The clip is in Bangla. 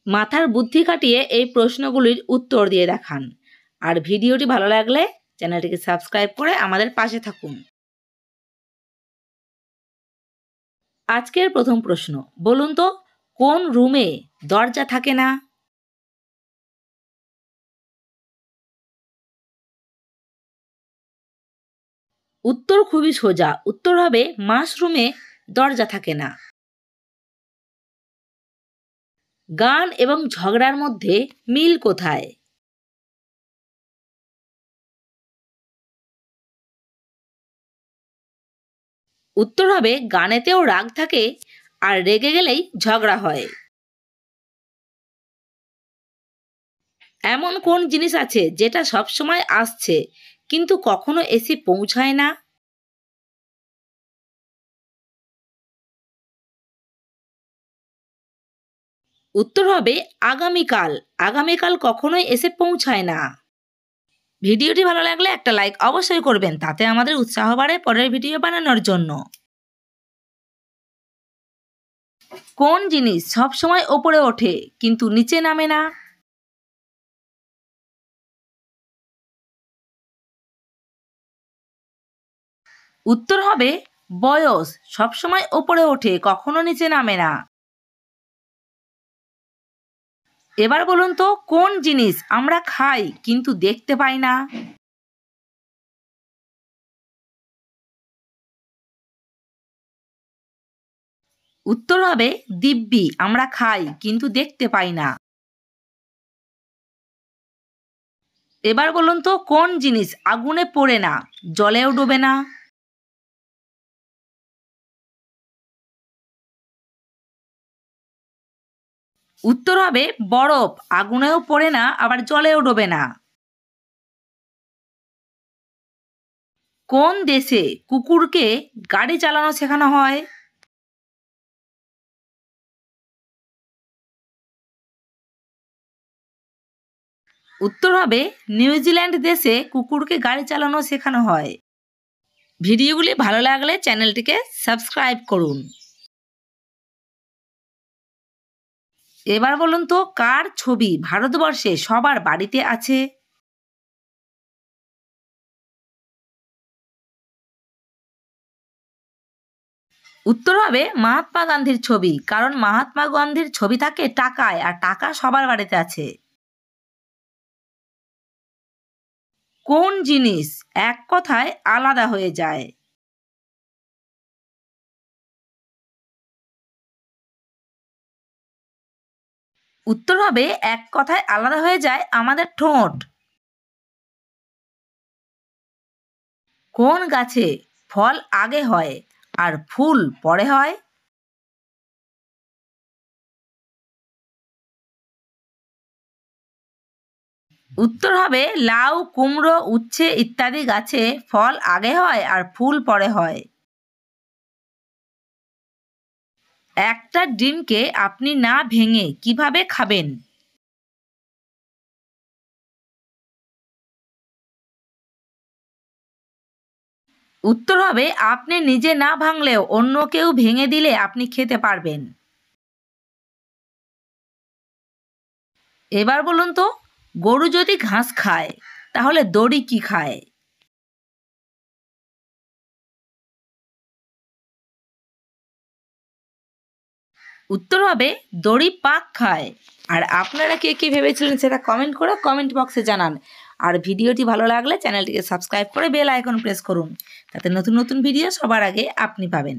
মাথার বুদ্ধি খাটিয়ে এই প্রশ্নগুলির উত্তর দিয়ে দেখান। আর ভিডিওটি ভালো লাগলে চ্যানেলটিকে সাবস্ক্রাইব করে আমাদের পাশে থাকুন। আজকের প্রথম প্রশ্ন, বলুন তো কোন রুমে দরজা থাকে না? উত্তর খুবই সোজা, উত্তর হবে মাশরুমে দরজা থাকে না। গান এবং ঝগড়ার মধ্যে মিল কোথায়? উত্তর হবে গানেতেও রাগ থাকে আর রেগে গেলেই ঝগড়া হয়। এমন কোন জিনিস আছে যেটা সবসময় আসছে কিন্তু কখনো এসে পৌঁছায় না? উত্তর হবে আগামীকাল। আগামীকাল কখনোই এসে পৌঁছায় না। ভিডিওটি ভালো লাগলে একটা লাইক অবশ্যই করবেন, তাতে আমাদের উৎসাহ বাড়ে পরের ভিডিও বানানোর জন্য। কোন জিনিস সবসময় ওপরে ওঠে কিন্তু নিচে নামে না? উত্তর হবে বয়স। সবসময় ওপরে ওঠে, কখনো নিচে নামে না। এবার বলুন তো কোন জিনিস আমরা খাই কিন্তু দেখতে পাই না? উত্তর হবে দিব্যি। আমরা খাই কিন্তু দেখতে পাই না। এবার বলুন তো কোন জিনিস আগুনে পোড়ে না, জলেও ডোবে না? উত্তর হবে বরফ। আগুনেও পোড়ে না, আবার জলেও ডোবে না। কোন দেশে কুকুরকে গাড়ি চালানো শেখানো হয়? উত্তর হবে নিউজিল্যান্ড দেশে কুকুরকে গাড়ি চালানো শেখানো হয়। ভিডিওগুলি ভালো লাগলে চ্যানেলটিকে সাবস্ক্রাইব করুন। এবার বলুন তো কার ছবি ভারতবর্ষে সবার বাড়িতে আছে? উত্তর হবে মহাত্মা গান্ধীর ছবি, কারণ মহাত্মা গান্ধীর ছবি থাকে টাকায়, আর টাকা সবার বাড়িতে আছে। কোন জিনিস এক কথায় আলাদা হয়ে যায়? উত্তর হবে এক কথায় আলাদা হয়ে যায় আমাদের ঠোঁট। কোন গাছে ফল আগে হয় আর ফুল পরে হয়? উত্তর হবে লাউ, কুমড়ো, উচ্ছে ইত্যাদি গাছে ফল আগে হয় আর ফুল পরে হয়। একটা ডিমকে আপনি না ভেঙে কিভাবে খাবেন? উত্তর হবে আপনি নিজে না ভাঙলেও অন্য কেউ ভেঙে দিলে আপনি খেতে পারবেন। এবার বলুন তো গরু যদি ঘাস খায় তাহলে দড়ি কি খায়? উত্তর হবে দড়ি পাক খায়। আর আপনারা কে কি ভেবেছিলেন সেটা কমেন্ট করে কমেন্ট বক্সে জানান। আর ভিডিওটি ভালো লাগলে চ্যানেলটিকে সাবস্ক্রাইব করে বেল আইকন প্রেস করুন, তাতে নতুন নতুন ভিডিও সবার আগে আপনি পাবেন।